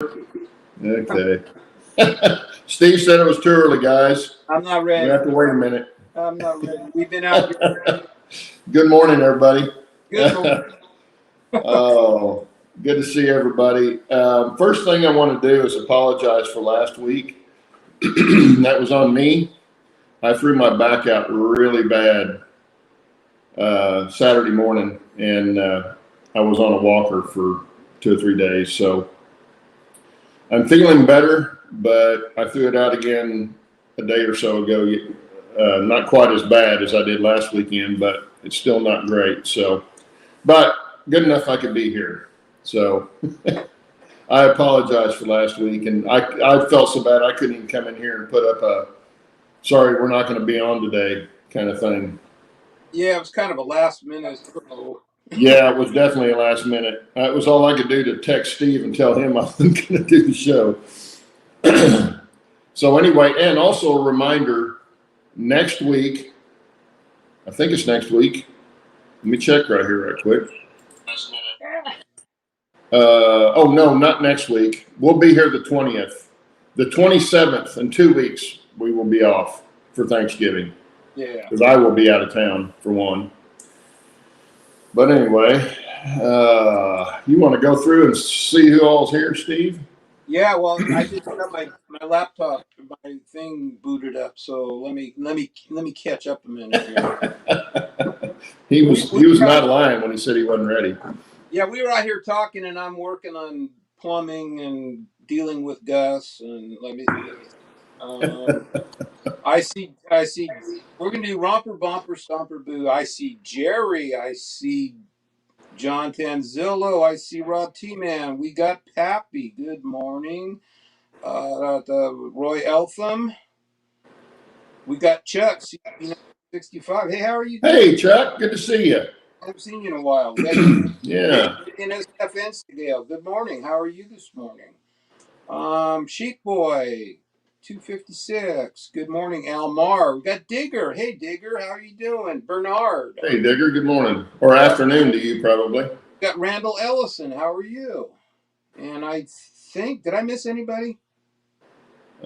Okay. Steve said it was too early, guys. I'm not We ready. have to wait a minute. I'm not ready. We've been out here. Good morning, everybody. Good morning. Oh, good to see everybody. First thing I want to do is apologize for last week. That was on me. I threw my back out really bad Saturday morning, and I was on a walker for 2 or 3 days. So I'm feeling better, but I threw it out again a day or so ago. Not quite as bad as I did last weekend, but it's still not great. So, but good enough I could be here. So I apologize for last week, and I felt so bad I couldn't even come in here and put up a sorry, we're not going to be on today kind of thing. Yeah, it was kind of a last minute throw. Yeah, it was definitely a last minute. It was all I could do to text Steve and tell him I wasn't going to do the show. So anyway, and also a reminder, next week, I think it's next week. Let me check right here right quick. Oh no, not next week. We'll be here the 20th. The 27th, in 2 weeks, we will be off for Thanksgiving. Yeah. Because I will be out of town for one. But anyway, you want to go through and see who all's here, Steve? Yeah, well, I just got my laptop, my thing booted up, so let me catch up a minute here. He was not lying when he said he wasn't ready. Yeah, we were out here talking, and I'm working on plumbing and dealing with Gus, and let me. I see. We're gonna do romper, bumper, stomper, boo. I see Jerry. I see John Tanzillo. I see Rob T. Man. We got Pappy. Good morning. Roy Eltham. We got Chuck. 65. Hey, how are you doing? Hey, Chuck. Good to see you. I haven't seen you in a while. Yeah. NSF Instagale. Good morning. How are you this morning? Sheep Boy. 256. Good morning, Almar. We got Digger. Hey, Digger. How are you doing? Bernard. Hey, Digger. Good morning or afternoon to you, probably. We got Randall Ellison. How are you? And I think, did I miss anybody?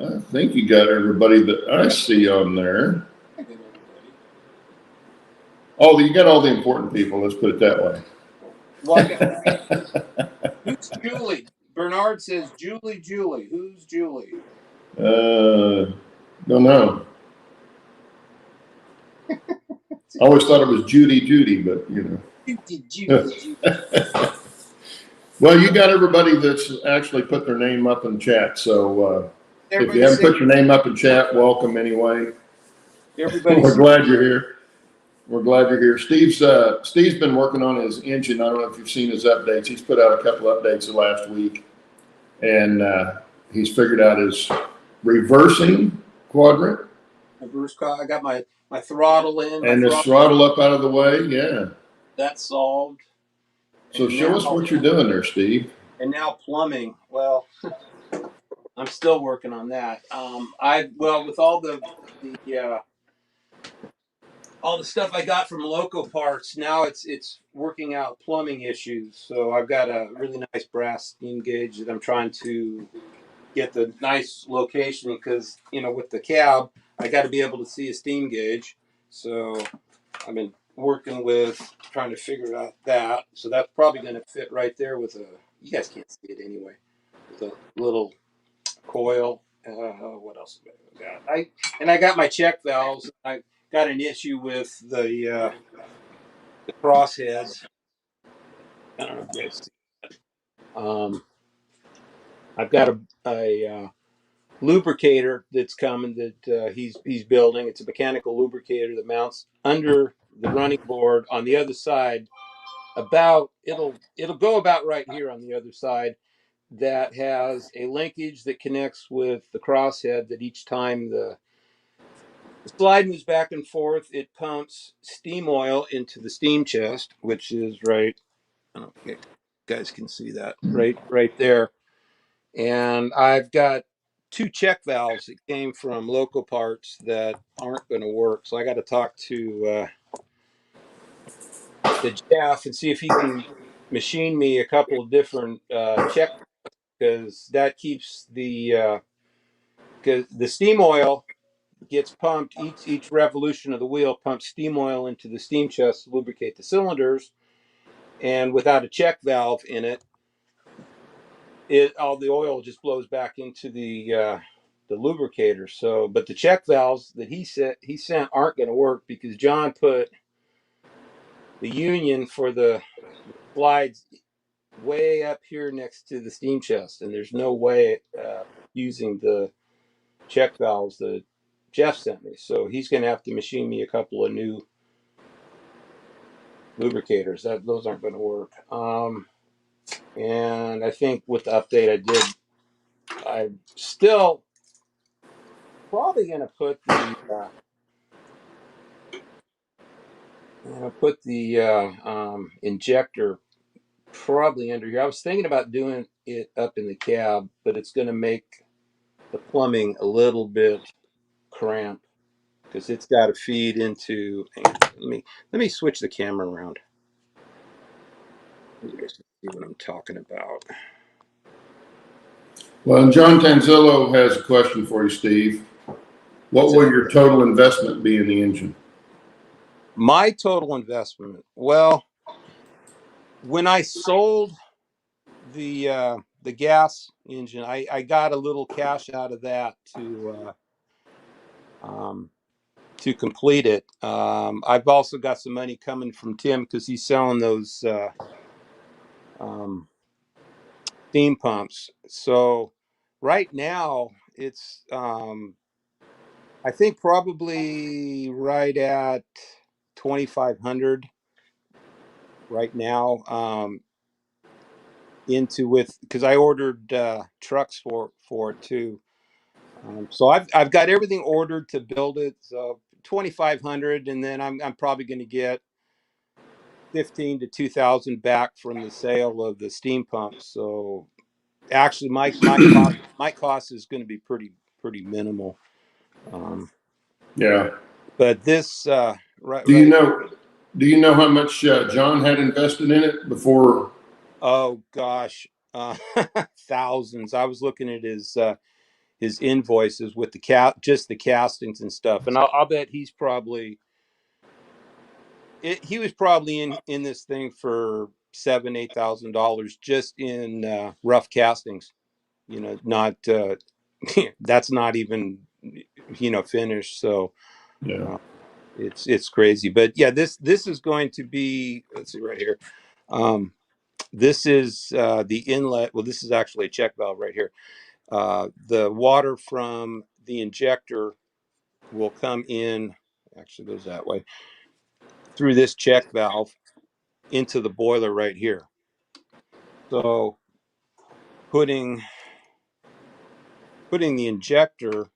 I think you got everybody that I see on there. I got everybody. Oh, you got all the important people. Let's put it that way. Well, who's Julie? Bernard says Julie. Who's Julie? Don't know. I always thought it was Judy, but you know. Judy. Well, you got everybody that's actually put their name up in chat. So if you haven't put your name up in chat, welcome anyway. We're glad you're here. We're glad you're here. Steve's been working on his engine. I don't know if you've seen his updates. He's put out a couple updates the last week, and he's figured out his reversing quadrant. I got my throttle in. And the throttle up out of the way. Yeah. That's solved. So show us what you're doing there, Steve. And now plumbing. Well, I'm still working on that. With all the stuff I got from Loco Parts, now it's working out plumbing issues. So I've got a really nice brass steam gauge that I'm trying to get the nice location because with the cab I got to be able to see a steam gauge. So I've been working with trying to figure out that. So that's probably going to fit right there with a. You guys can't see it anyway. With a little coil. What else have I got? I got my check valves. I got an issue with the crossheads. I don't know if you guys see that. I've got a lubricator that's coming that he's building. It's a mechanical lubricator that mounts under the running board on the other side. It'll go about right here on the other side. That has a linkage that connects with the crosshead. That each time the slide moves back and forth, it pumps steam oil into the steam chest, which is right. I don't know if you guys can see that right there. And I've got 2 check valves that came from Loco Parts that aren't going to work. So I got to talk to Jeff and see if he can machine me a couple of different check, because that keeps because the steam oil gets pumped each revolution of the wheel pumps steam oil into the steam chest to lubricate the cylinders, and without a check valve in it, all the oil just blows back into the lubricator. So, but the check valves that he sent aren't going to work because John put the union for the slides way up here next to the steam chest, and there's no way using the check valves that Jeff sent me. So he's going to have to machine me a couple of new lubricators. Those aren't going to work. And I think with the update I did, I'm still probably going to put the injector probably under here. I was thinking about doing it up in the cab, but it's going to make the plumbing a little bit cramped because it's got to feed into. Hang on, let me switch the camera around. You guys can see what I'm talking about. Well, and John Tanzillo has a question for you, Steve. What will your total investment be in the engine? My total investment. Well, when I sold the gas engine, I got a little cash out of that to complete it. I've also got some money coming from Tim because he's selling those um, steam pumps. So right now it's I think probably right at 2,500 right now. Into with because I ordered trucks for it too. So I've got everything ordered to build it. So 2,500, and then I'm probably going to get 15 to 2,000 back from the sale of the steam pumps. So actually, my cost is going to be pretty minimal. Yeah. But this right Do you right. know? Do you know how much John had invested in it before? Oh gosh, thousands. I was looking at his invoices with just the castings and stuff, and I'll bet he was probably in this thing for $7,000-8,000 just in rough castings. Not that's not even finished. So Yeah. uh, it's crazy, but yeah, this is going to be. Let's see right here. This is the inlet. Well, this is actually a check valve right here. The water from the injector will come in. Actually, goes that way through this check valve into the boiler right here. So putting the injector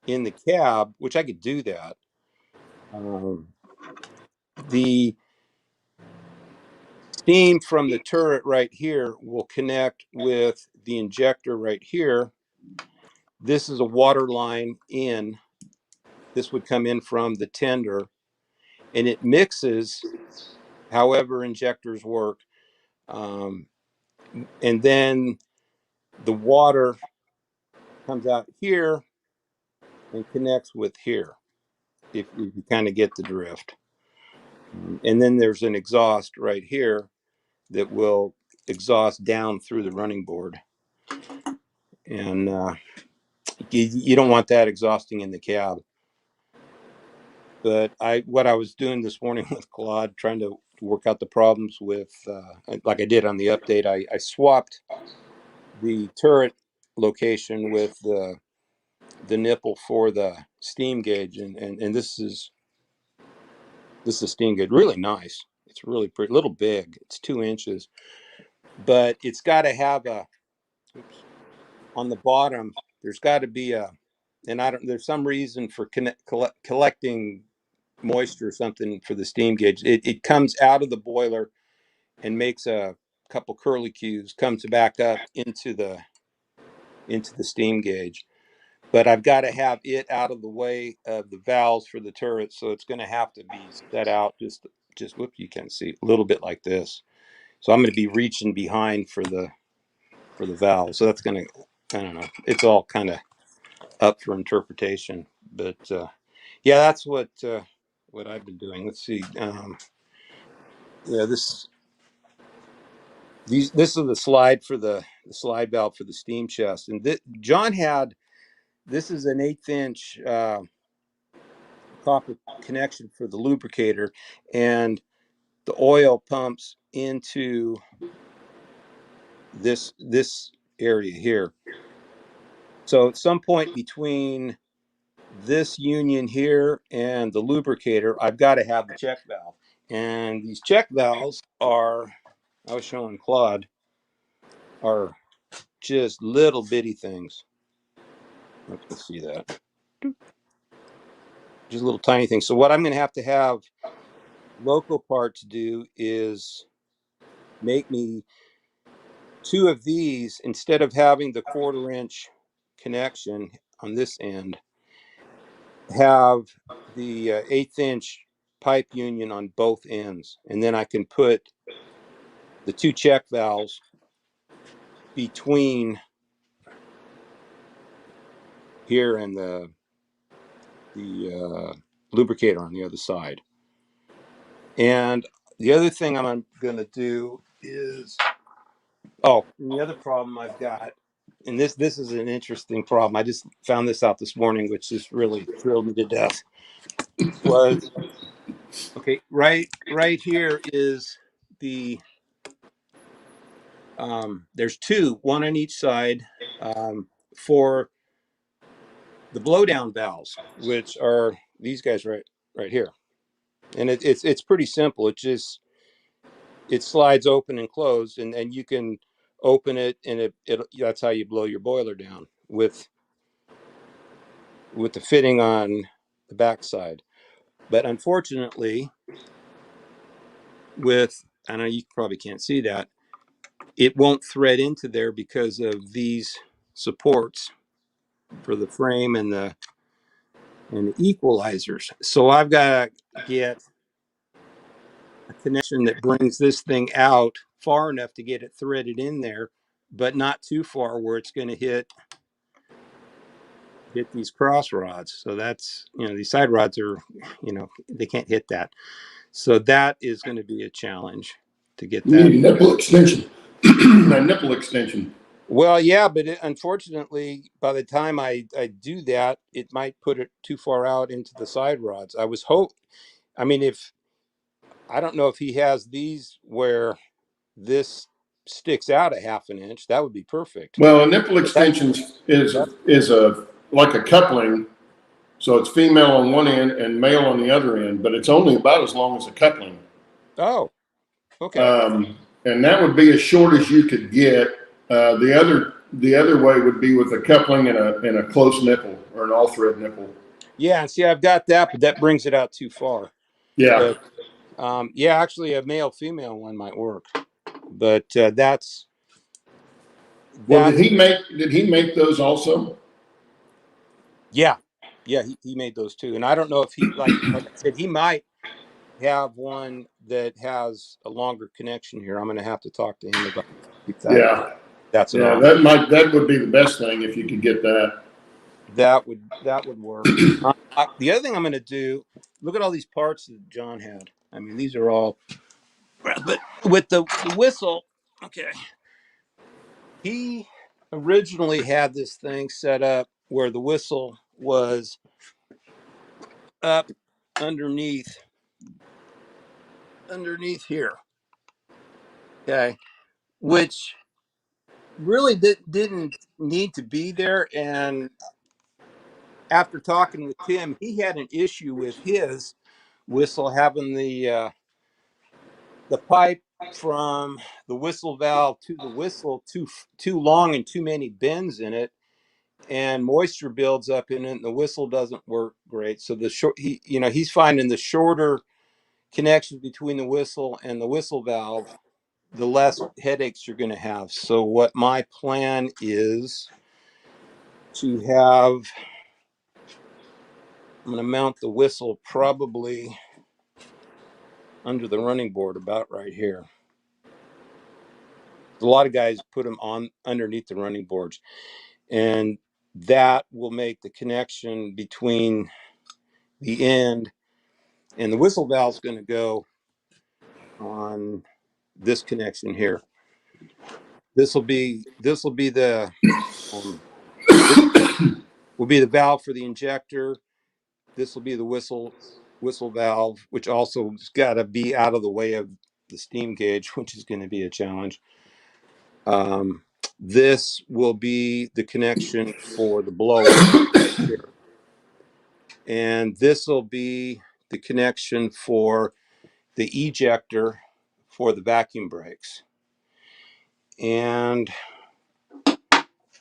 in the cab, which I could do that. The steam from the turret right here will connect with the injector right here. This is a water line in. This would come in from the tender, and it mixes however injectors work. And then the water comes out here and connects with here, if you kind of get the drift. And then there's an exhaust right here that will exhaust down through the running board. And you don't want that exhausting in the cab. But what I was doing this morning with Claude, trying to work out the problems with, like I did on the update, I swapped the turret location with the nipple for the steam gauge, and this is steam gauge, really nice. It's really pretty, little big. It's 2 inches, but it's got to have oops, on the bottom. There's got to be and I don't. There's some reason for collecting moisture or something for the steam gauge. It comes out of the boiler and makes a couple curlicues, comes back up into the steam gauge. But I've got to have it out of the way of the valves for the turret, so it's going to have to be set out just whoop, you can see a little bit like this. So I'm going to be reaching behind for the for the valve. So that's going to, I don't know. It's all kind of up for interpretation, but yeah, that's what I've been doing. Let's see. Yeah, this is the slide for the slide valve for the steam chest, and John had this is an 1/8 inch copper connection for the lubricator, and the oil pumps into this area here. So at some point between this union here and the lubricator, I've got to have the check valve. And these check valves are, I was showing Claude, are just little bitty things. I hope you can see that. Just little tiny things. So what I'm going to have local parts do is make me 2 of these instead of having the 1/4 inch connection on this end, have the 1/8 inch pipe union on both ends, and then I can put the 2 check valves between here and the lubricator on the other side. And the other thing I'm going to do is, the other problem I've got, and this is an interesting problem. I just found this out this morning, which just really thrilled me to death. Was okay, right here is the there's 2, one on each side, for the blowdown valves, which are these guys right here. And it's pretty simple. It slides open and closed, and you can open it, and it that's how you blow your boiler down with the fitting on the backside. But unfortunately, I know you probably can't see that, it won't thread into there because of these supports for the frame and the equalizers. So I've got to get a connection that brings this thing out far enough to get it threaded in there, but not too far where it's going to hit these cross rods. So that's, these side rods are, they can't hit that. So that is going to be a challenge to get You that. need a nipple extension. A nipple extension. Well, yeah, but unfortunately, by the time I do that, it might put it too far out into the side rods. I mean, I don't know if he has these where this sticks out a 1/2 inch, that would be perfect. Well, a nipple But that, extensions is that like a coupling. So it's female on one end and male on the other end, but it's only about as long as a coupling. oh, okay. And that would be as short as you could get. The other way would be with a coupling and a close nipple or an all thread nipple. Yeah, and see, I've got that, but that brings it out too far. Yeah. But yeah, actually, a male female one might work. But that's Well, that. did he make those also? Yeah, yeah, he made those too, and I don't know if he like I said, he might have one that has a longer connection here. I'm going to have to talk to him about if Yeah. that's an Yeah. option. That would be the best thing if you could get that. That would work. The other thing I'm going to do, look at all these parts that John had. I mean, these are all, but with the whistle, okay. He originally had this thing set up where the whistle was up underneath here, okay, which really didn't need to be there. And after talking with Tim, he had an issue with his whistle having the pipe from the whistle valve to the whistle too long and too many bends in it, and moisture builds up in it, and the whistle doesn't work great. So he's finding the shorter connection between the whistle and the whistle valve, the less headaches you're going to have. So what my plan is to have, I'm going to mount the whistle probably under the running board about right here. A lot of guys put them on underneath the running boards, and that will make the connection between the end and the whistle valve is going to go on this connection here. This will be the this will be the valve for the injector. This will be the whistle valve, which also has got to be out of the way of the steam gauge, which is going to be a challenge. This will be the connection for the blower right here. And this will be the connection for the ejector for the vacuum brakes. And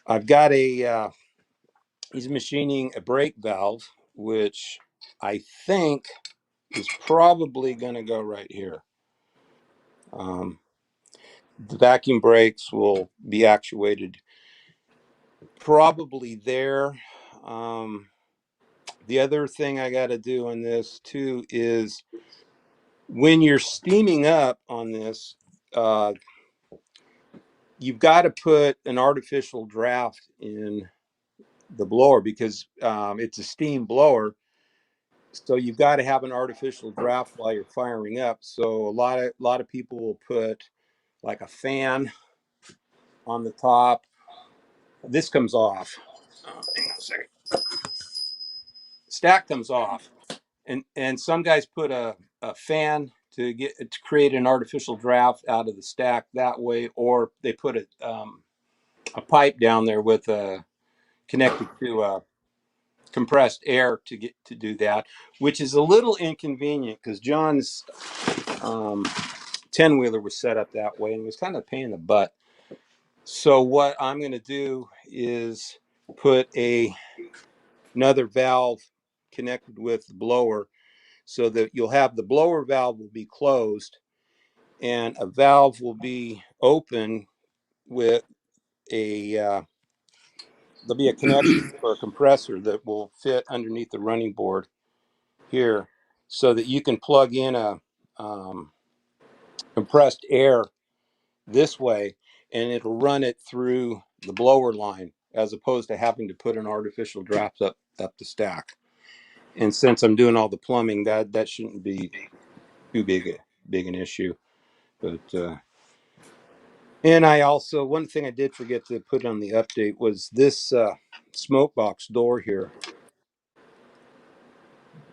I've got he's machining a brake valve, which I think is probably going to go right here. The vacuum brakes will be actuated probably there. The other thing I got to do on this too is when you're steaming up on this, you've got to put an artificial draft in the blower because it's a steam blower. So you've got to have an artificial draft while you're firing up. So a lot of people will put like a fan on the top. This comes off. Hang on a second. Stack comes off, and some guys put a fan to create an artificial draft out of the stack that way, or they put a pipe down there with connected to compressed air to do that, which is a little inconvenient because John's 10-wheeler was set up that way and it was kind of a pain in the butt. So what I'm going to do is put another valve connected with the blower so that you'll have the blower valve will be closed and a valve will be open with there'll be a connection for a compressor that will fit underneath the running board here so that you can plug in a compressed air this way and it'll run it through the blower line as opposed to having to put an artificial draft up the stack. And since I'm doing all the plumbing, that shouldn't be too big an issue. But and I also, one thing I did forget to put on the update was this smoke box door here.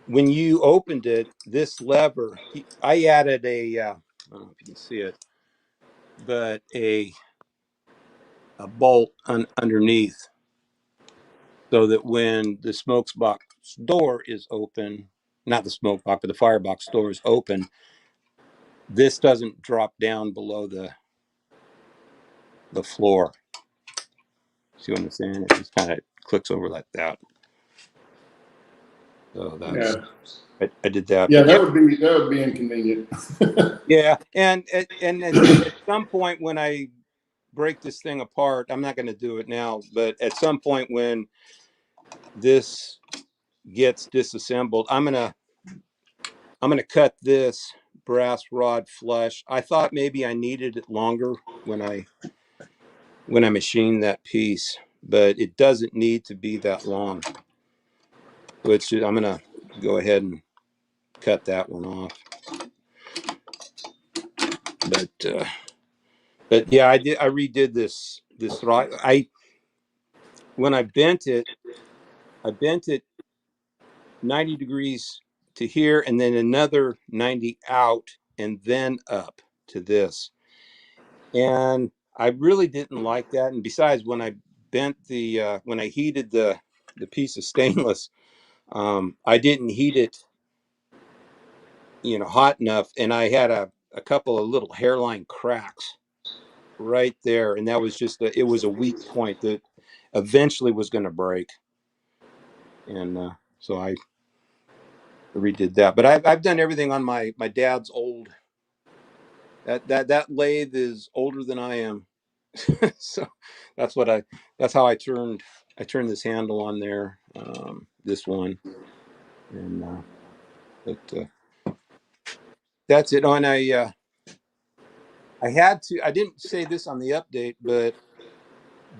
When you opened it, this lever, I added I don't know if you can see it, but a bolt underneath so that when the smoke box door is open, not the smoke box, but the firebox door is open, this doesn't drop down below the floor. See what I'm saying? It just kind of clicks over like that. So that's I did that. Yeah, But yeah, that would be inconvenient. yeah, and at some point when I break this thing apart, I'm not going to do it now, but at some point when this gets disassembled, I'm gonna cut this brass rod flush. I thought maybe I needed it longer when I machined that piece, but it doesn't need to be that long. So I'm gonna go ahead and cut that one off. But yeah, I redid this rod. When I bent it 90 degrees to here and then another 90 out and then up to this. And I really didn't like that. And besides, when I bent when I heated the piece of stainless, I didn't heat it, hot enough. And I had a couple of little hairline cracks right there. And that was it was a weak point that eventually was going to break. And so I redid that. But I've done everything on my dad's old. That lathe is older than I am. So that's how I turned this handle on there, this one, and but that's it. Oh, and I I had to. I didn't say this on the update, but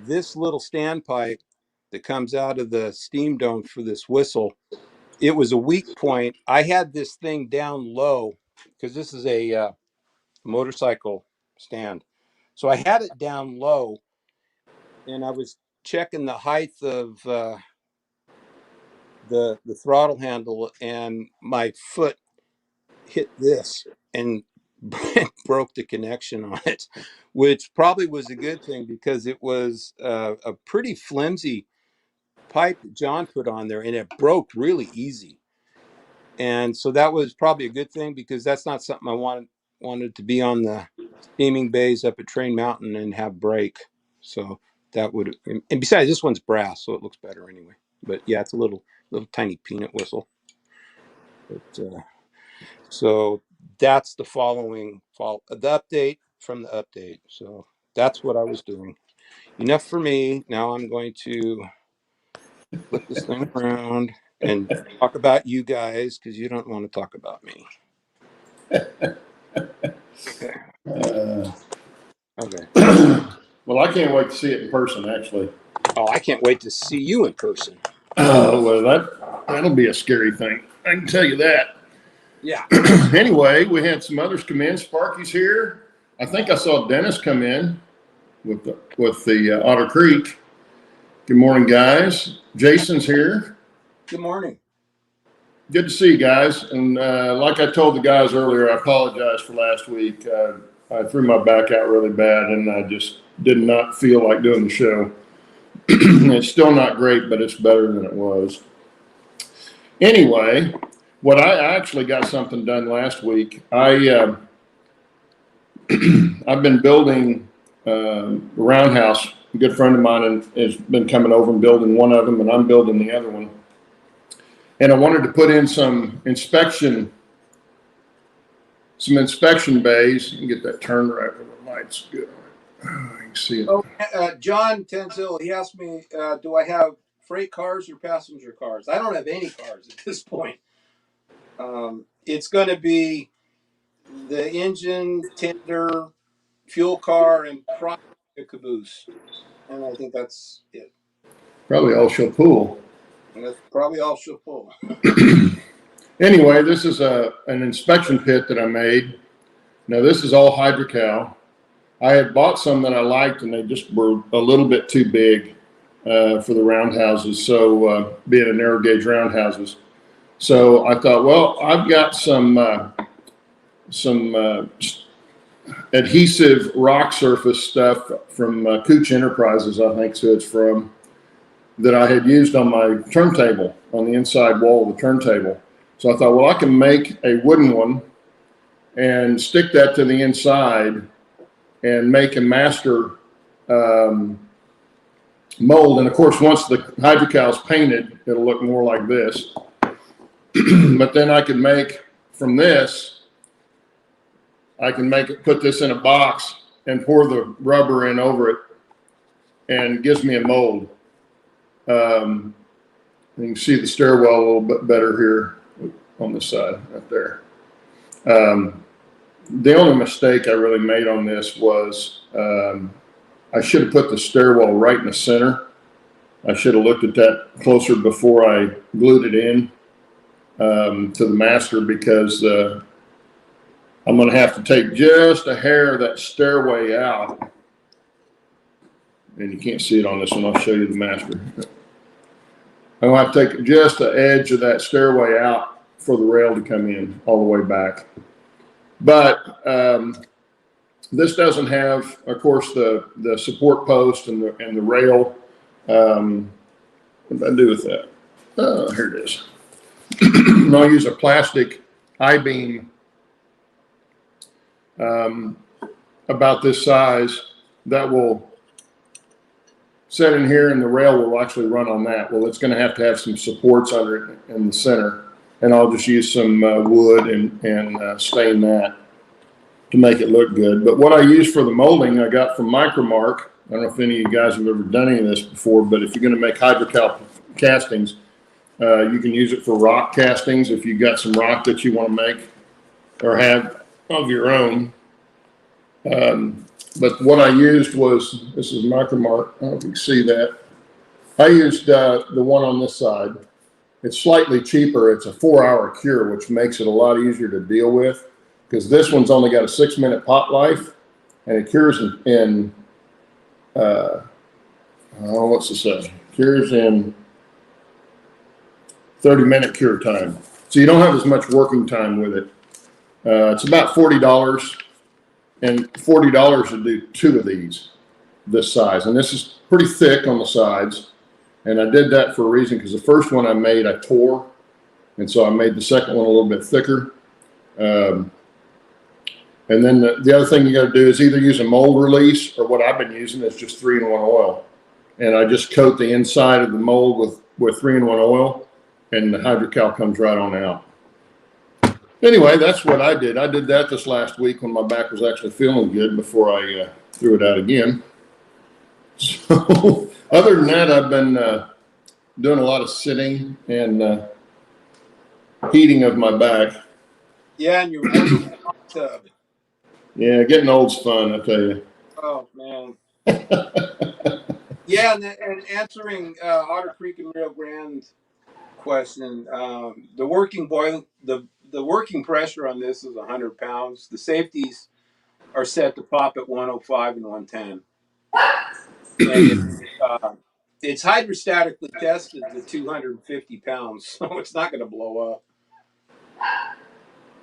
this little standpipe that comes out of the steam dome for this whistle, it was a weak point. I had this thing down low because this is a motorcycle stand. So I had it down low, and I was checking the height of the throttle handle, and my foot hit this and broke the connection on it, which probably was a good thing because it was a pretty flimsy pipe that John put on there, and it broke really easy. And so that was probably a good thing because that's not something I wanted to be on the steaming bays up at Train Mountain and have break. So that would, and besides, this one's brass, so it looks better anyway. But yeah, it's a little tiny peanut whistle. But so that's the the update from the update. So that's what I was doing. Enough for me. Now I'm going to flip this thing around and talk about you guys because you don't want to talk about me. Okay. Uh, Okay. well, I can't wait to see it in person, actually. Oh, I can't wait to see you in person. Oh, well, that'll be a scary thing. I can tell you that. Yeah. Anyway, we had some others come in. Sparky's here. I think I saw Dennis come in with the Otter Creek. Good morning, guys. Jason's here. Good morning. Good to see you guys. And like I told the guys earlier, I apologize for last week. I threw my back out really bad, and I just did not feel like doing the show. It's still not great, but it's better than it was. Anyway, I actually got something done last week. I've been building a roundhouse. A good friend of mine has been coming over and building one of them, and I'm building the other one. And I wanted to put in some inspection bays. You can get that turned right where the light's good on it. Oh, you can see it. Oh, John Tenzil, he asked me, do I have freight cars or passenger cars? I don't have any cars at this point. It's going to be the engine, tender, fuel car, and probably a caboose. And I think that's it. Probably all she'll pull. And that's probably all she'll pull. Anyway, this is an inspection pit that I made. Now, this is all hydrocal. I had bought some that I liked, and they just were a little bit too big for the roundhouses, so being a narrow gauge roundhouses. So I thought, well, I've got some adhesive rock surface stuff from Cooch Enterprises, I think so it's from, that I had used on my turntable, on the inside wall of the turntable. So I thought, well, I can make a wooden one and stick that to the inside and make a master mold. And of course, once the hydrocal is painted, it'll look more like this. But then I can make from this, put this in a box and pour the rubber in over it, and it gives me a mold. You can see the stairwell a little bit better here on this side, right there. The only mistake I really made on this was I should have put the stairwell right in the center. I should have looked at that closer before I glued it in to the master, because I'm going to have to take just a hair of that stairway out. And you can't see it on this one. I'll show you the master. I'm going to have to take just the edge of that stairway out for the rail to come in all the way back. But this doesn't have, of course, the support post and the rail. What did I do with that? Oh, here it is. And I'll use a plastic I-beam about this size that will set in here, and the rail will actually run on that. Well, it's going to have some supports under it in the center, and I'll just use some wood and stain that to make it look good. But what I use for the molding, I got from Micromark. I don't know if any of you guys have ever done any of this before, but if you're going to make hydrocal castings, you can use it for rock castings if you've got some rock that you want to make or have of your own. But what I used was, this is Micromark. I don't know if you can see that. I used the one on this side. It's slightly cheaper. It's a 4-hour cure, which makes it a lot easier to deal with, because this one's only got a 6-minute pot life, and it cures in what's the say? Cures in 30-minute cure time. So you don't have as much working time with it. It's about $40, and $40 to do 2 of these this size. And this is pretty thick on the sides. And I did that for a reason, because the first one I made, I tore. And so I made the second one a little bit thicker. And then the other thing you got to do is either use a mold release, or what I've been using is just 3-in-1 oil. And I just coat the inside of the mold with 3-in-1 oil, and the hydrocal comes right on out. Anyway, that's what I did. I did that this last week when my back was actually feeling good, before I threw it out again. So other than that, I've been doing a lot of sitting and heating of my back. Yeah, and you're warming the hot tub. Yeah, getting old's fun, I tell you. Oh man. Yeah, and answering Otter Creek and Rio Grande question, the working the working pressure on this is 100 pounds. The safeties are set to pop at 105 and 110, and it's hydrostatically tested to 250 pounds, so it's not going to blow up.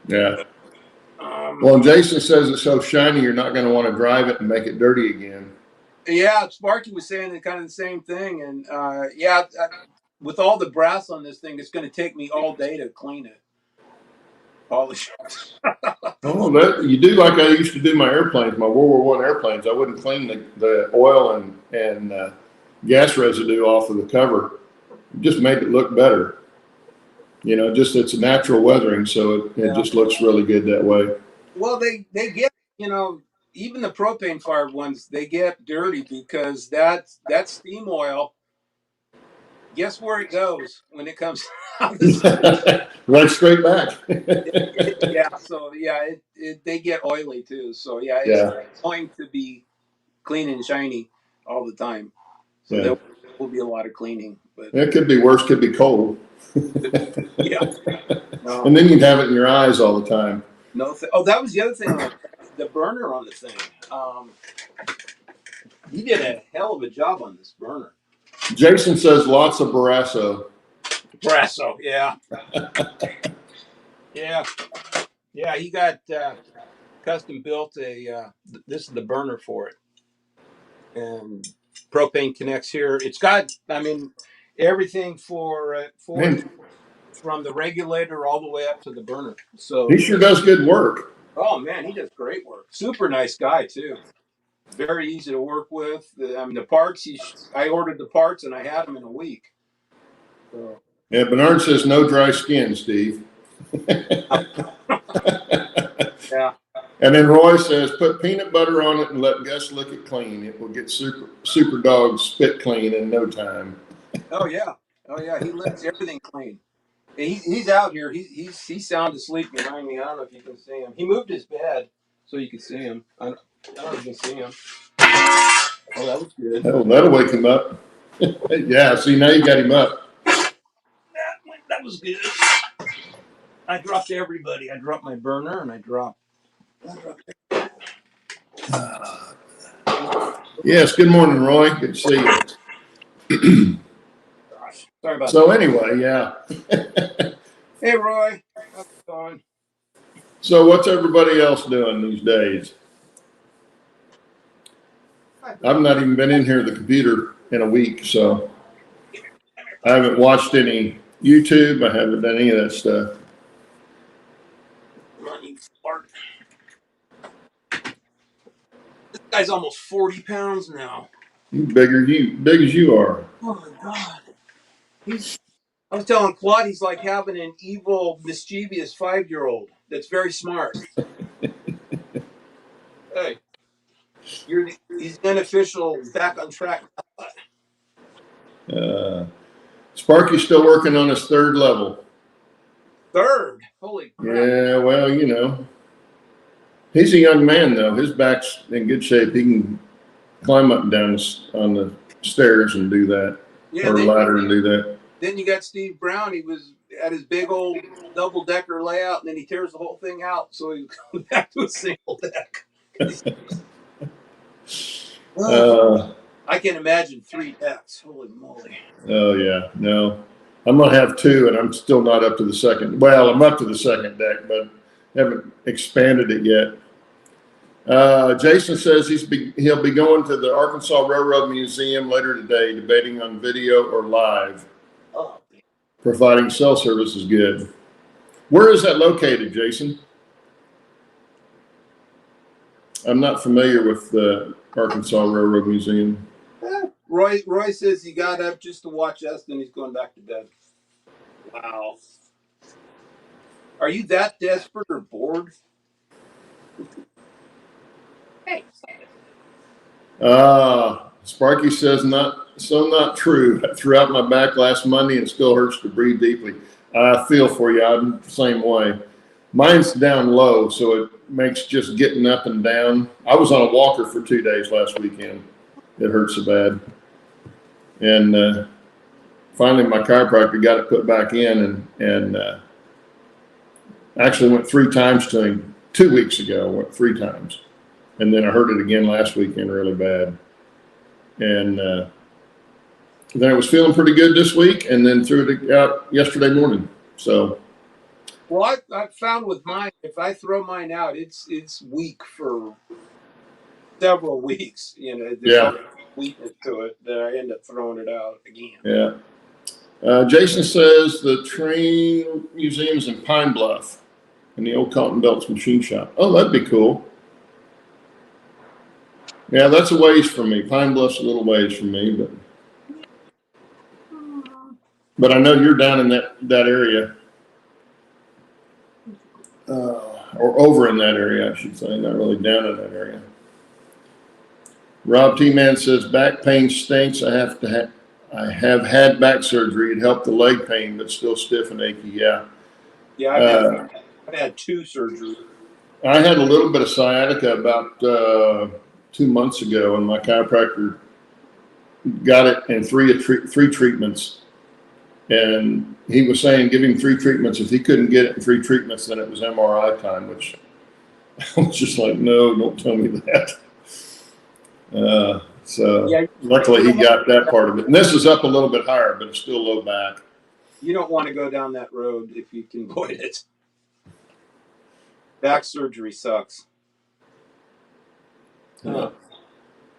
Yeah. Well, Jason says it's so shiny, you're not going to want to drive it and make it dirty again. Yeah, Sparky was saying kind of the same thing, and with all the brass on this thing, it's going to take me all day to clean it, polish it. Oh, that you do like I used to do my airplanes, my World War I airplanes. I wouldn't clean the oil and gas residue off of the cover. It just made it look better. You know, just it's a natural weathering, so it just looks really good that way. Well, they get, even the propane fired ones, they get dirty because that steam oil. Guess where it goes when it comes out? Right straight back. They get oily too. So it's going to be clean and shiny all the time. So there will be a lot of cleaning. But it could be worse. Could be cold. Yeah. No. And then you'd have it in your eyes all the time. No. That was the other thing. The burner on the thing. He did a hell of a job on this burner. Jason says lots of Barasso. Brasso, yeah. Yeah, he got custom built this is the burner for it. And propane connects here. It's got, everything for from the regulator all the way up to the burner. So he sure does good work. Oh man, he does great work. Super nice guy too. Very easy to work with. The parts, I ordered the parts and I had them in a week. So. Yeah, Bernard says no dry skin, Steve. Yeah. And then Roy says put peanut butter on it and let Gus lick it clean. It will get super dog spit clean in no time. Oh yeah, he licks everything clean. He's out here. He's sound asleep behind me. I don't know if you can see him. He moved his bed so you can see him. I don't know if you can see him. Oh, that was good. That'll wake him up. Yeah, see, now you got him up. That was good. I dropped everybody. I dropped my burner and I dropped. Yes, good morning, Roy. Good to see you. Gosh, sorry about that. Anyway, yeah. Hey, Roy. How's it going? So what's everybody else doing these days? I've not even been in here at the computer in a week, so I haven't watched any YouTube. I haven't done any of that stuff. This guy's almost 40 pounds now. Big as you are. Oh my God. I was telling Claude he's like having an evil, mischievous 5-year-old that's very smart. Hey, he's the unofficial back on track. Sparky's still working on his 3rd level. 3rd? Holy crap. Yeah, well, He's a young man though. His back's in good shape. He can climb up and down on the stairs and do that, or ladder and do that. Then you got Steve Brown. He was at his big old double decker layout, and then he tears the whole thing out, so he goes back to a single deck. I can imagine 3 decks. Holy moly! Oh yeah, no, I'm gonna have 2, and I'm still not up to the second. Well, I'm up to the second deck, but haven't expanded it yet. Jason says he'll be going to the Arkansas Railroad Museum later today, debating on video or live. Oh, Providing cell service is good. Where is that located, Jason? I'm not familiar with the Arkansas Railroad Museum. Roy says he got up just to watch us, then he's going back to bed. Wow. Are you that desperate or bored? Hey. Sparky says not true. I threw out my back last Monday and it still hurts to breathe deeply. I feel for you. I'm the same way. Mine's down low, so it makes just getting up and down. I was on a walker for 2 days last weekend. It hurt so bad. And finally my chiropractor got it put back in and actually went 3 times to him 2 weeks ago. Went 3 times. And then I heard it again last weekend really bad. And then I was feeling pretty good this week and then threw it out yesterday morning. So. Well, I've found with mine, if I throw mine out, it's weak for several weeks. You know, there's weakness to it that I end up throwing it out again. Yeah. Jason says the train museum's in Pine Bluff in the old Cotton Belts machine shop. Oh, that'd be cool. Yeah, that's a ways from me. Pine Bluff's a little ways from me, but I know you're down in that area. Or over in that area, I should say, not really down in that area. Rob T-Man says back pain stinks. I have had back surgery. It helped the leg pain, but still stiff and achy. Yeah. Yeah, I've had 2 surgeries. I had a little bit of sciatica about 2 months ago, and my chiropractor got it in 3 treatments. And he was saying give him 3 treatments. If he couldn't get it in 3 treatments, then it was MRI time, which I was just like, no, don't tell me that. So yeah, luckily he got that part of it. And this is up a little bit higher, but it's still low back. You don't want to go down that road if you can avoid it. Back surgery sucks. So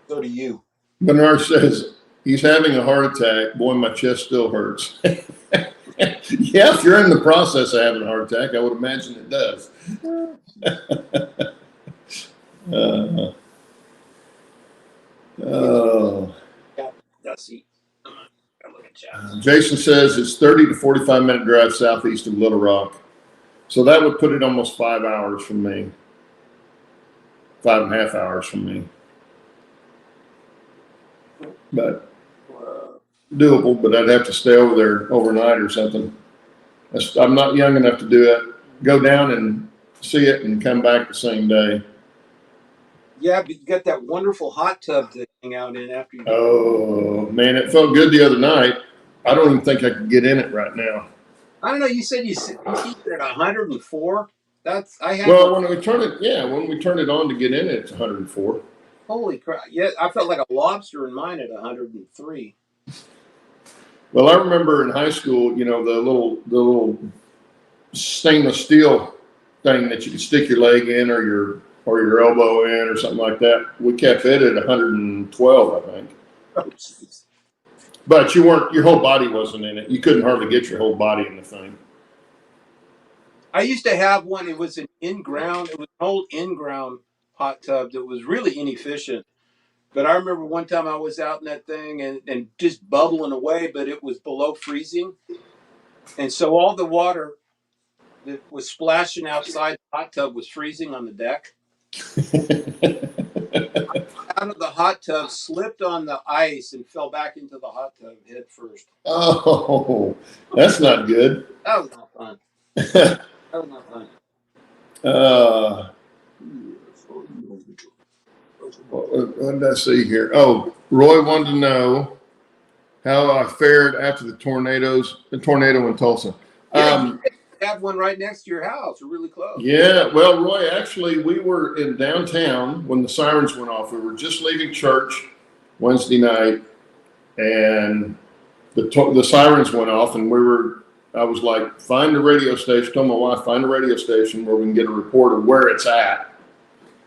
do you. Bernard says he's having a heart attack. Boy, my chest still hurts. Yeah, if you're in the process of having a heart attack, I would imagine it does. Jason says it's 30 to 45-minute drive southeast of Little Rock. So that would put it almost 5 hours from me. 5.5 hours from me. But doable, but I'd have to stay over there overnight or something. I'm not young enough to do it. Go down and see it and come back the same day. Yeah, but you got that wonderful hot tub to hang out in after you. Oh man, it felt good the other night. I don't even think I could get in it right now. I don't know. You said you keep it at 104. Well, when we turn it on to get in it, it's 104. Holy crap! Yeah, I felt like a lobster in mine at 103. Well, I remember in high school, you know, the little stainless steel thing that you could stick your leg in or your elbow in or something like that. We kept it at 112, I think. Oh, jeez. But your whole body wasn't in it. You couldn't hardly get your whole body in the thing. I used to have one. It was an old in-ground hot tub that was really inefficient. But I remember one time I was out in that thing and just bubbling away, but it was below freezing. And so all the water that was splashing outside the hot tub was freezing on the deck. Out of the hot tub, slipped on the ice, and fell back into the hot tub head first. Oh, that's not good. That was not fun. That was not fun. What did I see here? Oh, Roy wanted to know how I fared after the tornado in Tulsa. Yeah, you have one right next to your house, or really close. Yeah, well, Roy, actually, we were in downtown when the sirens went off. We were just leaving church Wednesday night, and the sirens went off, and I was like, find a radio station. Told my wife, find a radio station where we can get a report of where it's at.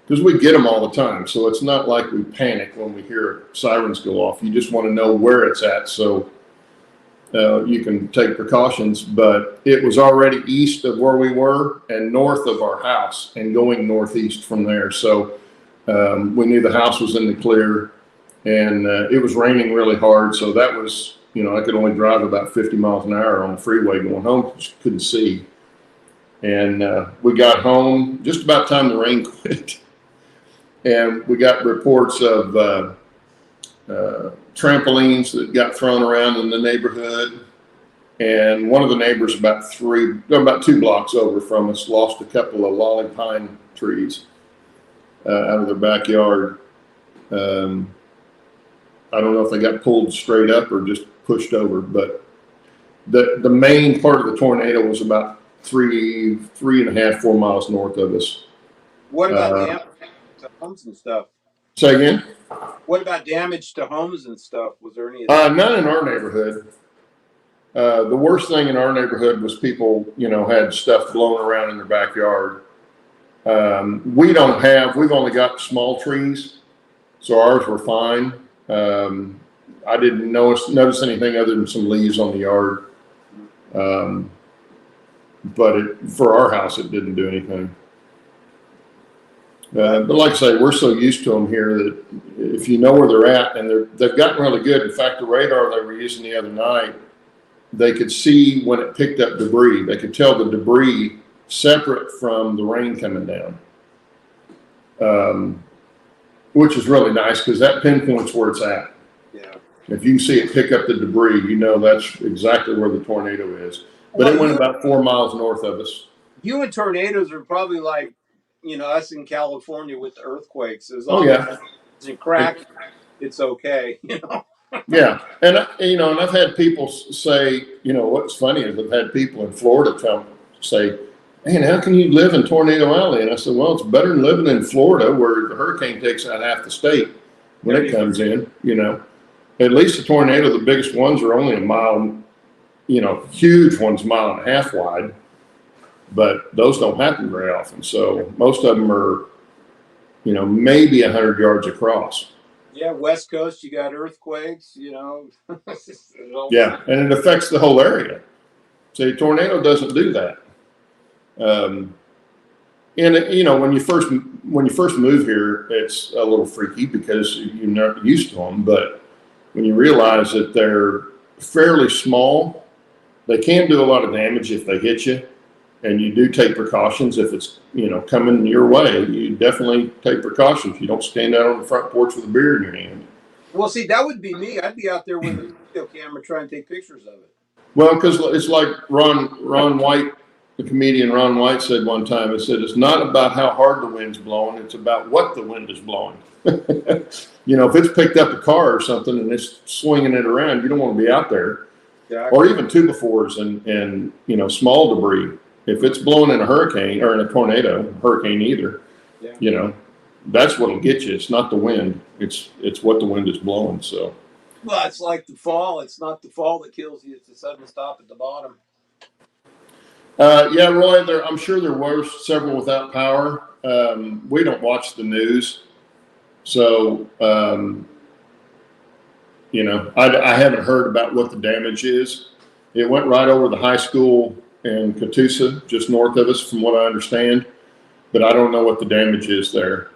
Because we get them all the time. So it's not like we panic when we hear sirens go off. You just want to know where it's at so you can take precautions. But it was already east of where we were and north of our house and going northeast from there. So we knew the house was in the clear, and it was raining really hard. So that was, I could only drive about 50 miles an hour on the freeway going home because you couldn't see. And we got home just about time the rain quit. And we got reports of trampolines that got thrown around in the neighborhood. And one of the neighbors about 2 blocks over from us lost a couple of lolly pine trees out of their backyard. I don't know if they got pulled straight up or just pushed over, but the main part of the tornado was about 3.5, 4 miles north of us. What about damage to homes and stuff? Say again? What about damage to homes and stuff? Was there any of that? None in our neighborhood. The worst thing in our neighborhood was people, had stuff blown around in their backyard. We've only got small trees, so ours were fine. I didn't notice anything other than some leaves on the yard. But for our house, it didn't do anything. But like I say, we're so used to them here that if you know where they're at, and they've gotten really good. In fact, the radar they were using the other night, they could see when it picked up debris. They could tell the debris separate from the rain coming down, which is really nice because that pinpoints where it's at. Yeah. If you can see it pick up the debris, that's exactly where the tornado is. But it went about 4 miles north of us. You and tornadoes are probably like, us in California with the earthquakes. As long as it doesn't crack, it's okay. Yeah, and I've had people say, what's funny is I've had people in Florida say, man, how can you live in Tornado Alley? And I said, well, it's better than living in Florida where the hurricane takes out half the state when it comes in. At least the tornado, the biggest ones are only a mile. Huge ones, 1.5 miles wide, but those don't happen very often. So most of them are, maybe 100 yards across. Yeah, West Coast, you got earthquakes, Yeah, and it affects the whole area. So a tornado doesn't do that. And when you first move here, it's a little freaky because you're not used to them. But when you realize that they're fairly small, they can do a lot of damage if they hit you, and you do take precautions. If it's coming your way, you definitely take precautions. You don't stand out on the front porch with a beer in your hand. Well, see, that would be me. I'd be out there with a video camera trying to take pictures of it. Well, because it's like Ron White, the comedian Ron White said one time. He said, it's not about how hard the wind's blowing, it's about what the wind is blowing. If it's picked up a car or something and it's swinging it around, you don't want to be out there. Yeah, or even 2x4s and small debris. If it's blowing in a hurricane or in a tornado, hurricane either, that's what'll get you. It's not the wind. It's what the wind is blowing. So. Well, it's like the fall. It's not the fall that kills you. It's the sudden stop at the bottom. Yeah, Roy, I'm sure there were several without power. We don't watch the news. So, I haven't heard about what the damage is. It went right over the high school in Catoosa, just north of us, from what I understand. But I don't know what the damage is there.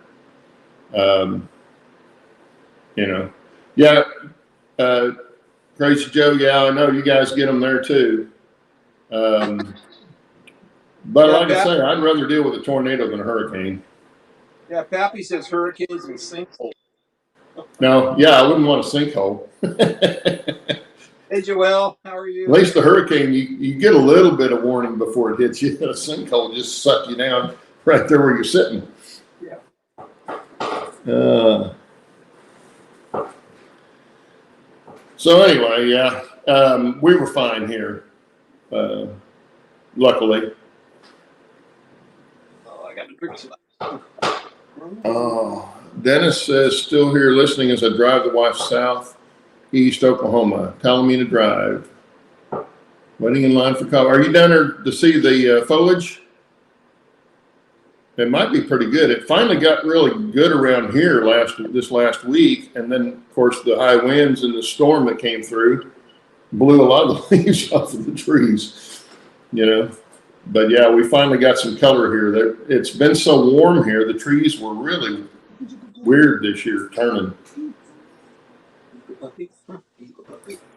Yeah, Crazy Joe, yeah, I know you guys get them there too. But like I say, I'd rather deal with a tornado than a hurricane. Yeah, Pappy says hurricanes and sinkholes. No, yeah, I wouldn't want a sinkhole. Hey, Joelle, how are you? At least the hurricane, you get a little bit of warning before it hits you. A sinkhole just suck you down right there where you're sitting. Yeah. Uh, so anyway, yeah, we were fine here, luckily. Oh, I got to drink some. Oh, Dennis says still here listening as I drive the wife southeast Oklahoma, Palomino Drive. Waiting in line for coffee. Are you down there to see the foliage? It might be pretty good. It finally got really good around here this last week, and then of course the high winds and the storm that came through blew a lot of the leaves off of the trees. You know, but yeah, we finally got some color here. It's been so warm here. The trees were really weird this year, turning.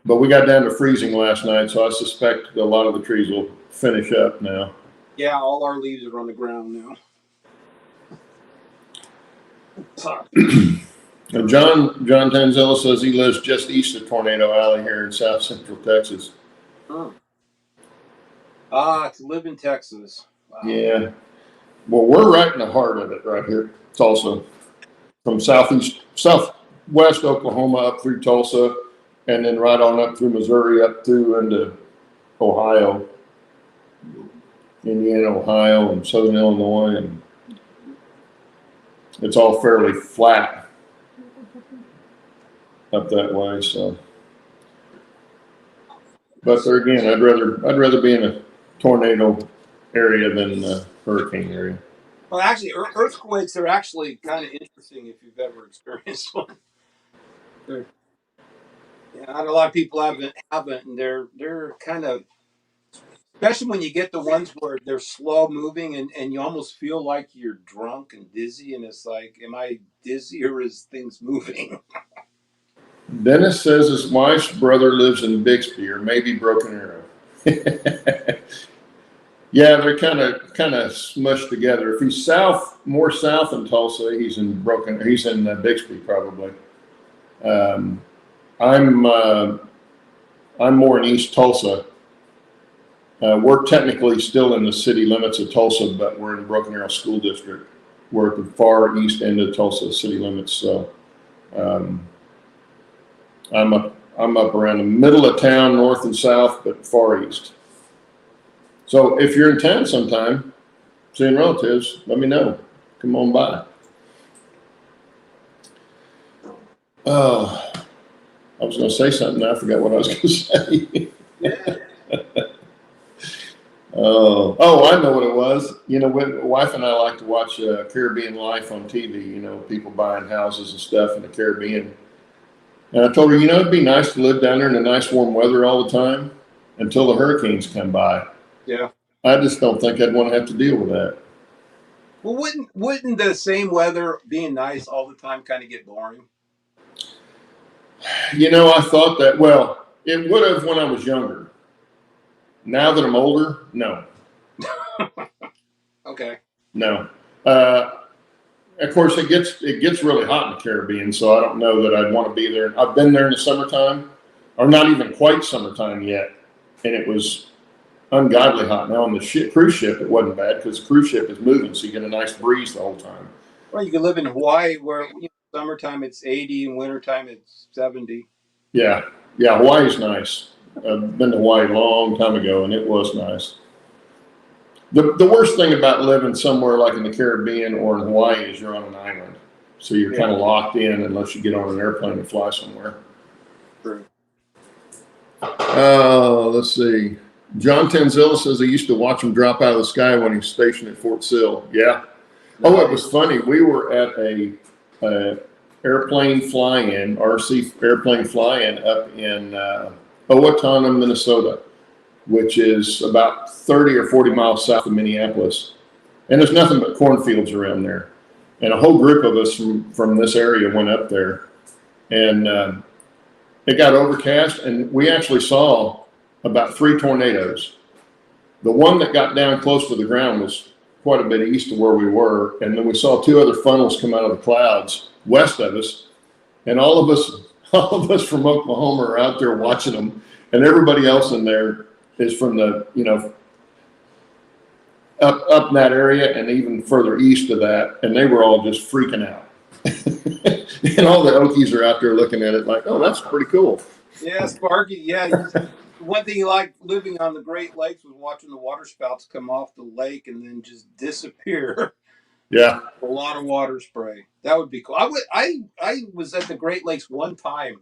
But we got down to freezing last night, so I suspect a lot of the trees will finish up now. Yeah, all our leaves are on the ground now. John Tanzella says he lives just east of Tornado Alley here in South Central Texas. To live in Texas. Wow. Yeah. Well, we're right in the heart of it right here, Tulsa. From southwest Oklahoma up through Tulsa, and then right on up through Missouri, up through into Ohio, Indiana, Ohio, and Southern Illinois, and it's all fairly flat up that way. So, but there again, I'd rather be in a tornado area than a hurricane area. Well, actually, earthquakes are actually kind of interesting if you've ever experienced one. Not a lot of people haven't, and they're kind of, especially when you get the ones where they're slow moving and you almost feel like you're drunk and dizzy, and it's like, am I dizzy or is things moving? Dennis says his wife's brother lives in Bixby or maybe Broken Arrow. Yeah, they're kind of smushed together. If he's more south than Tulsa, he's in Bixby probably. I'm more in East Tulsa. We're technically still in the city limits of Tulsa, but we're in Broken Arrow School District. We're at the far east end of Tulsa city limits. So I'm up around the middle of town, north and south, but far east. So if you're in town sometime, seeing relatives, let me know. Come on by. Oh, I was going to say something. I forgot what I was going to say. Oh, I know what it was. You know, my wife and I like to watch Caribbean life on TV, you know, people buying houses and stuff in the Caribbean. And I told her, you know, it'd be nice to live down there in the nice warm weather all the time until the hurricanes come by. Yeah. I just don't think I'd want to have to deal with that. Well, wouldn't the same weather being nice all the time kind of get boring? You know, I thought that, well, it would have when I was younger. Now that I'm older, no. Okay. No. Of course, it gets really hot in the Caribbean, so I don't know that I'd want to be there. I've been there in the summertime, or not even quite summertime yet, and it was ungodly hot. Now on the cruise ship, it wasn't bad because the cruise ship is moving, so you get a nice breeze the whole time. Well, you can live in Hawaii where summertime it's 80 and wintertime it's 70. Yeah, Hawaii's nice. I've been to Hawaii a long time ago, and it was nice. The worst thing about living somewhere like in the Caribbean or in Hawaii is you're on an island. So you're kind of locked in unless you get on an airplane and fly somewhere. True. Let's see. John Tanzilla says he used to watch him drop out of the sky when he was stationed at Fort Sill. Yeah. Oh, it was funny. We were at a airplane fly-in, RC airplane fly-in up in Owatonna, Minnesota, which is about 30 or 40 miles south of Minneapolis. And there's nothing but cornfields around there. And a whole group of us from this area went up there. And it got overcast, and we actually saw about 3 tornadoes. The one that got down close to the ground was quite a bit east of where we were. And then we saw 2 other funnels come out of the clouds west of us. And all of us from Oklahoma are out there watching them. And everybody else in there is from the, up in that area and even further east of that. And they were all just freaking out. And all the Okies are out there looking at it like, oh, that's pretty cool. Yeah, Sparky. Yeah, one thing he liked living on the Great Lakes was watching the water spouts come off the lake and then just disappear. Yeah. A lot of water spray. That would be cool. I was at the Great Lakes one time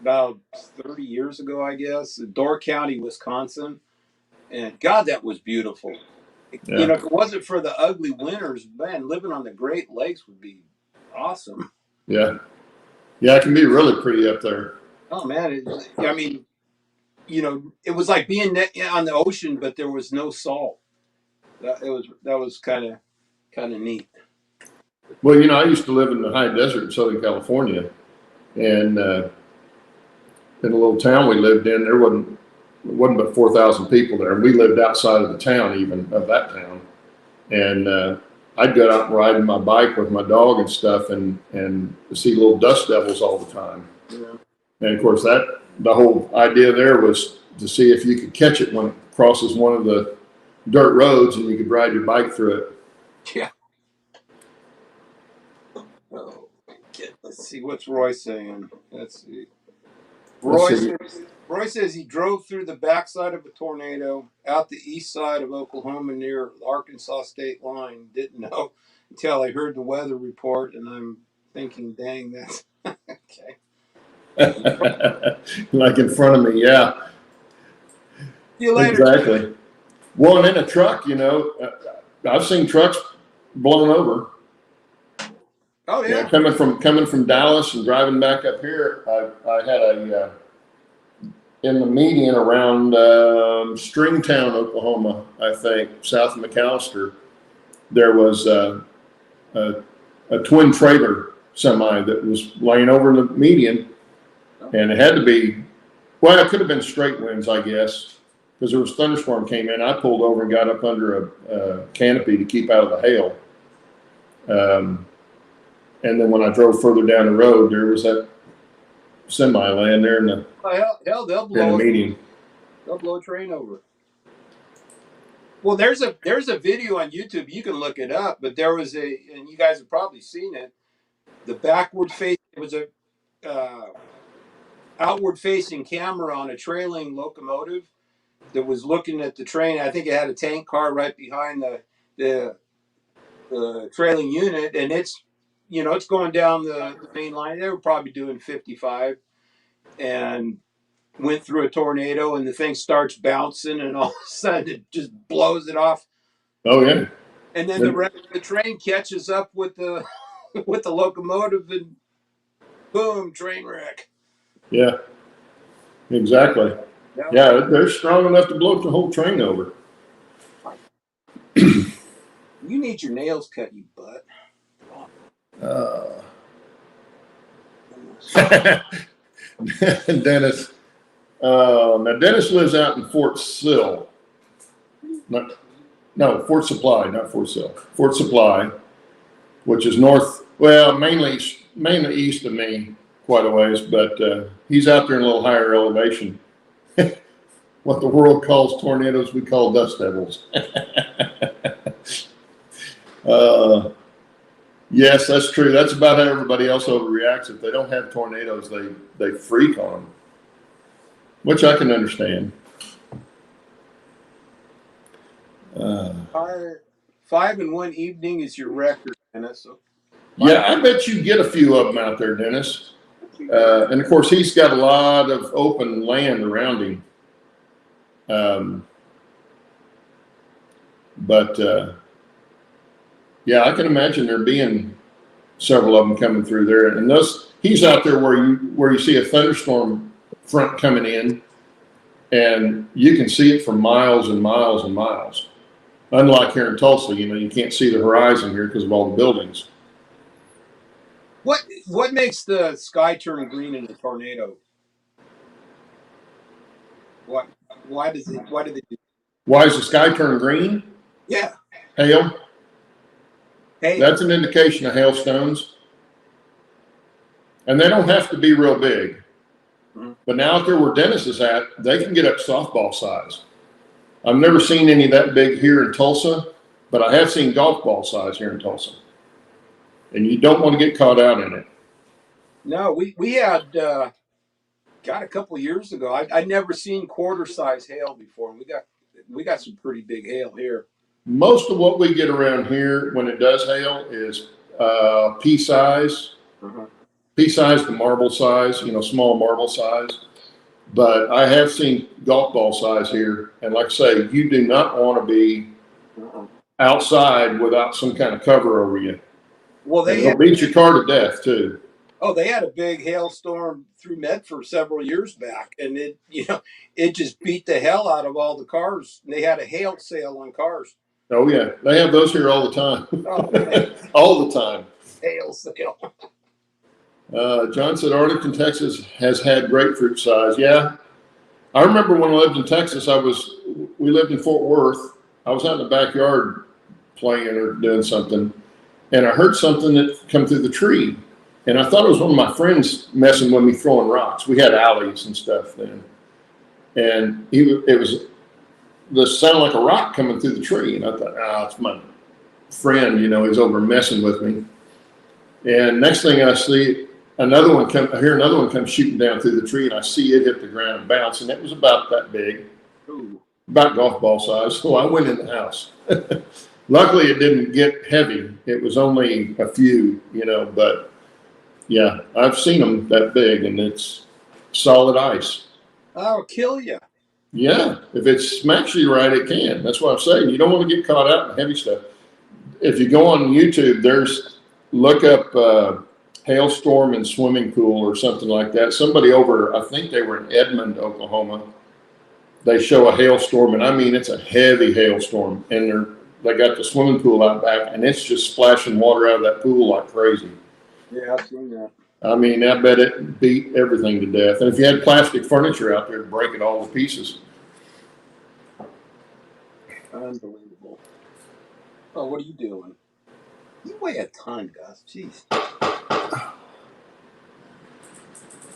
about 30 years ago, I guess, in Door County, Wisconsin, and God, that was beautiful. You Yeah. know, if it wasn't for the ugly winters, man, living on the Great Lakes would be awesome. Yeah. Yeah. It can be really pretty up there. Oh man, I mean, you know, it was like being on the ocean, but there was no salt. That was kind of neat. Well, you know, I used to live in the high desert in Southern California, and in a little town we lived in, there wasn't but 4,000 people there, and we lived outside of the town, even of that town. And I'd go out and ride my bike with my dog and stuff, and see little dust devils all the time. Yeah. And of course, the whole idea there was to see if you could catch it when it crosses one of the dirt roads, and you could ride your bike through it. Yeah. Oh, let's see what's Roy saying. Let's see. Roy says he drove through the backside of a tornado out the east side of Oklahoma near the Arkansas state line. Didn't know until I heard the weather report, and I'm thinking, dang, that's okay. Like in front of me, yeah. See you later. Exactly. Well, and in a truck, you know, I've seen trucks blown over. Oh yeah. Yeah, coming from Dallas and driving back up here, I had in the median around Stringtown, Oklahoma, I think, south of McAllister, there was a twin trailer semi that was laying over the median, and it had to be, well, it could have been straight winds, I guess, because there was thunderstorm came in. I pulled over and got up under a canopy to keep out of the hail. And then when I drove further down the road, there was that semi laying there in the Hell, they'll blow median. They'll blow a train over. Well, there's a video on YouTube. You can look it up, but there was and you guys have probably seen it. The backward face, it was a outward facing camera on a trailing locomotive that was looking at the train. I think it had a tank car right behind the trailing unit, and it's going down the main line. They were probably doing 55, and went through a tornado, and the thing starts bouncing, and all of a sudden it just blows it off. Oh yeah. And then the train catches up with the with the locomotive, and boom, train wreck. Yeah. Exactly. Yeah, they're strong enough to blow the whole train over. You need your nails cut, you butt. Dennis. Now Dennis lives out in Fort Sill. No, Fort Supply, not Fort Sill. Fort Supply, which is mainly east of me quite a ways, but he's out there in a little higher elevation. What the world calls tornadoes, we call dust devils. Yes, that's true. That's about how everybody else overreacts. If they don't have tornadoes, they freak on them, which I can understand. 5 in one evening is your record, Dennis. Yeah, I bet you get a few of them out there, Dennis. And of course, he's got a lot of open land around him. Yeah, I can imagine there being several of them coming through there. And he's out there where you see a thunderstorm front coming in, and you can see it for miles and miles and miles. Unlike here in Tulsa, you can't see the horizon here because of all the buildings. What makes the sky turn green in a tornado? Why do they do? Why does the sky turn green? Yeah. Hail. Hey. That's an indication of hailstones. And they don't have to be real big. Mm-hmm. But now out there where Dennis is at, they can get up softball size. I've never seen any that big here in Tulsa, but I have seen golf ball size here in Tulsa. and you don't want to get caught out in it. No, we had got a couple of years ago. I'd never seen quarter size hail before, and we got some pretty big hail here. Most of what we get around here when it does hail is pea size, pea size to marble size, small marble size. But I have seen golf ball size here, and like I say, you do not want to be outside without some kind of cover over you. Well, they'll beat your car to death too. Oh, they had a big hailstorm through Medford several years back, and it just beat the hell out of all the cars. They had a hail sale on cars. Oh yeah, they have those here all the time. Oh, all the time. Hail sale. John said Arlington, Texas has had grapefruit size. Yeah, I remember when I lived in Texas. We lived in Fort Worth. I was out in the backyard playing or doing something, and I heard something that come through the tree. And I thought it was one of my friends messing with me, throwing rocks. We had alleys and stuff then. And the sound like a rock coming through the tree. And I thought, it's my friend, he's over messing with me. And next thing I see, I hear another one come shooting down through the tree, and I see it hit the ground and bounce. And it was about that big, about golf ball size. So I went in the house. Luckily, it didn't get heavy. It was only a few, but yeah, I've seen them that big, and it's solid ice. Oh, it'll kill you. Yeah, if it smacks you right, it can. That's what I'm saying. You don't want to get caught out in heavy stuff. If you go on YouTube, look up hailstorm and swimming pool or something like that. Somebody over, I think they were in Edmond, Oklahoma. They show a hailstorm, and I mean it's a heavy hailstorm, and they got the swimming pool out back, and it's just splashing water out of that pool like crazy. Yeah, I've seen that. I mean, I bet it beat everything to death. And if you had plastic furniture out there, it'd break it all to pieces. Unbelievable. Oh, what are you doing? You weigh a ton, Gus. Jeez.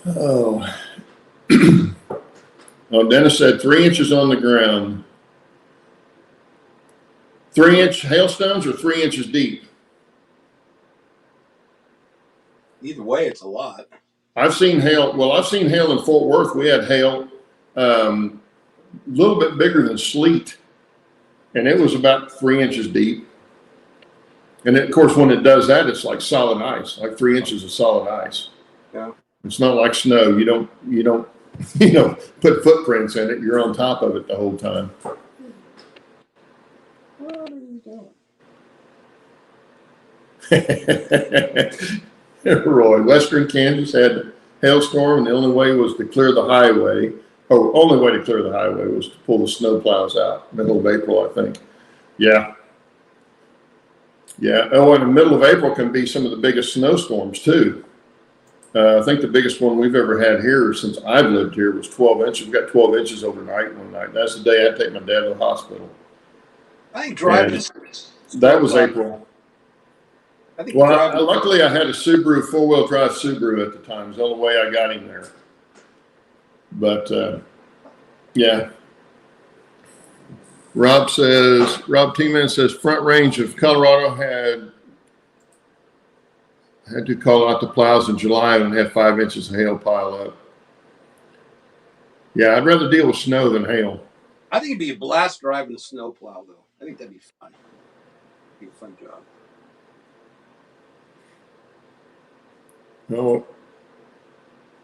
Oh. Oh, Dennis said 3 inches on the ground. 3-inch hailstones or 3 inches deep? Either way, it's a lot. I've seen hail. Well, I've seen hail in Fort Worth. We had hail a little bit bigger than sleet, and it was about 3 inches deep. And of course, when it does that, it's like solid ice, like 3 inches of solid ice. Yeah. It's not like snow. You don't put footprints in it. You're on top of it the whole time. What are you doing? Roy, Western Kansas had a hailstorm, and the only way was to clear the highway. Only way to clear the highway was to pull the snow plows out, middle of April, I think. Yeah. Yeah. Oh, and the middle of April can be some of the biggest snowstorms, too. I think the biggest one we've ever had here since I've lived here was 12 inches. We got 12 inches overnight one night. That's the day I had to take my dad to the hospital. I think driving. That was April. Luckily I had a Subaru, 4-wheel drive Subaru at the time. It was the only way I got him there. But, yeah. Rob T-Man says Front Range of Colorado had to call out the plows in July and had 5 inches of hail pile up. Yeah, I'd rather deal with snow than hail. I think it'd be a blast driving a snow plow, though. I think that'd be fun. It'd be a fun job. No.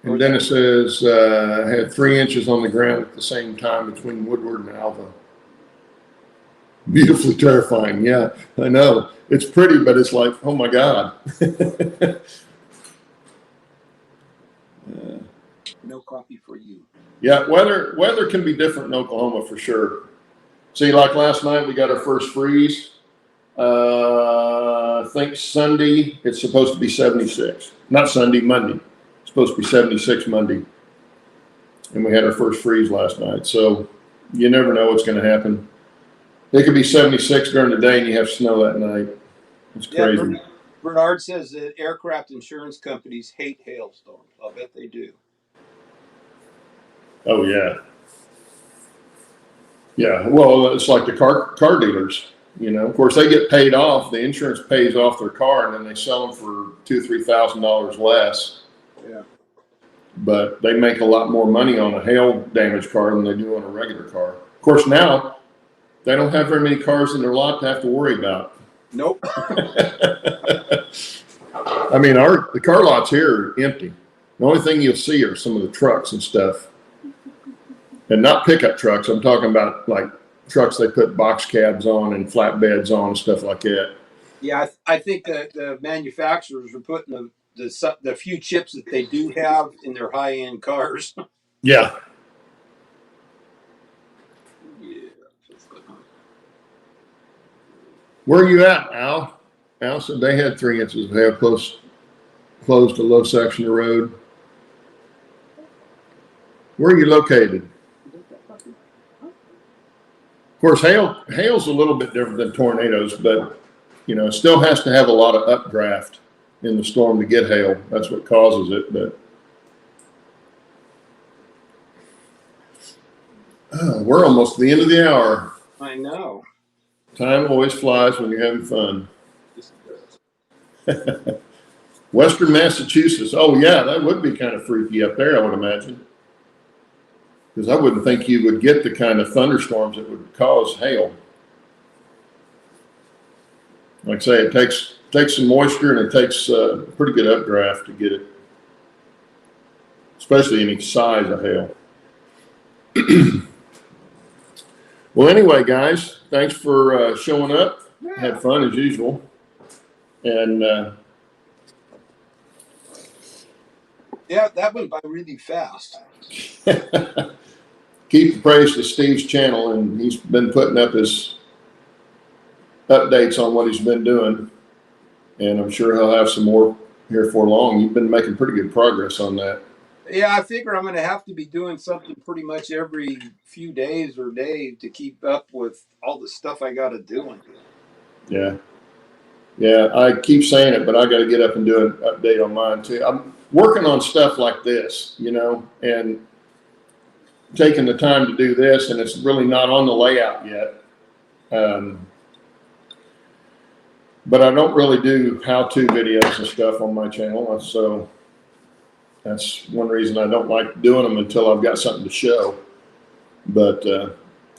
And Dennis says had 3 inches on the ground at the same time between Woodward and Alva. Beautifully terrifying. Yeah, I know. It's pretty, but it's like, oh my God. No coffee for you. Yeah, weather can be different in Oklahoma for sure. See, like last night, we got our first freeze. I think Sunday, it's supposed to be 76. Not Sunday, Monday. It's supposed to be 76 Monday. And we had our first freeze last night. So you never know what's going to happen. It could be 76 during the day and you have snow that night. It's crazy. Yeah, Bernard says that aircraft insurance companies hate hailstorms. I'll bet they do. Oh, yeah. Yeah, well, it's like the car dealers. You know, of course, they get paid off. The insurance pays off their car, and then they sell them for $2,000-3,000 less. Yeah. But they make a lot more money on a hail damaged car than they do on a regular car. Of course, now they don't have very many cars in their lot to have to worry about. Nope. I mean, the car lots here are empty. The only thing you'll see are some of the trucks and stuff, and not pickup trucks. I'm talking about like trucks they put box cabs on and flatbeds on and stuff like that. Yeah, I think that the manufacturers are putting the few chips that they do have in their high end cars. Yeah. Yeah. Where are you at, Al? Al said they had 3 inches of hail closed a low section of road. Where are you located? Of course, hail's a little bit different than tornadoes, but you know, it still has to have a lot of updraft in the storm to get hail. That's what causes it. But we're almost at the end of the hour. I know. Time always flies when you're having fun. Western Massachusetts. Oh yeah, that would be kind of freaky up there, I would imagine. Because I wouldn't think you would get the kind of thunderstorms that would cause hail. Like I say, it takes some moisture, and it takes pretty good updraft to get it, especially any size of hail. Well, anyway, guys, thanks for showing up. Had fun as usual. And Yeah, that went by really fast. keep the praise to Steve's channel, and he's been putting up his updates on what he's been doing, and I'm sure he'll have some more here for long. You've been making pretty good progress on that. Yeah, I figure I'm going to have to be doing something pretty much every few days or day to keep up with all the stuff I got to do. Yeah. I keep saying it, but I got to get up and do an update on mine too. I'm working on stuff like this, you know, and taking the time to do this, and it's really not on the layout yet. But I don't really do how-to videos and stuff on my channel, so that's one reason I don't like doing them until I've got something to show. But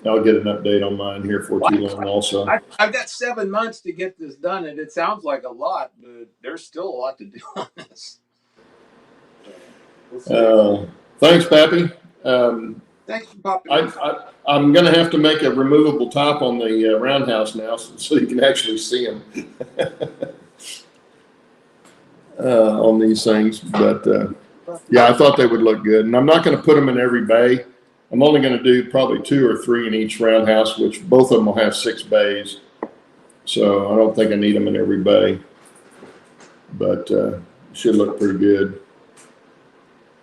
I'll get an update on mine here for too long also. I've got 7 months to get this done, and it sounds like a lot, but there's still a lot to do on this. Thanks, Pappy. Thanks for popping in. I'm going to have to make a removable top on the roundhouse now so you can actually see them on these things. But yeah, I thought they would look good. And I'm not going to put them in every bay. I'm only going to do probably 2 or 3 in each roundhouse, which both of them will have 6 bays. So I don't think I need them in every bay. But should look pretty good.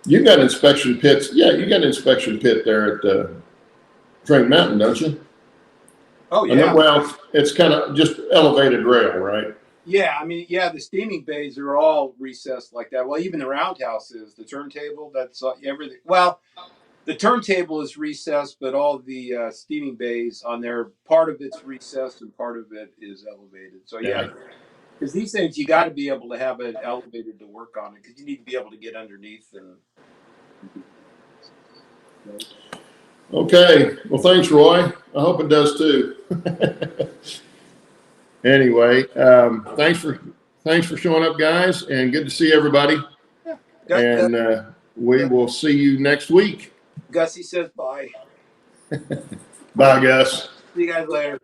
You got inspection pits. Yeah, you got an inspection pit there at Drink Mountain, don't you? Oh, yeah. Well, it's kind of just elevated rail, right? Yeah, I mean, yeah, the steaming bays are all recessed like that. Well, even the roundhouse is. The turntable, that's everything. Well, the turntable is recessed, but all the steaming bays on there, part of it's recessed and part of it is elevated. So, yeah, because these things, you got to be able to have it elevated to work on it because you need to be able to get underneath. Okay. Well, thanks, Roy. I hope it does too. Anyway, thanks for showing up, guys, and good to see everybody. Yeah. And we will see you next week. Gussie says bye. Bye, Gus. See you guys later.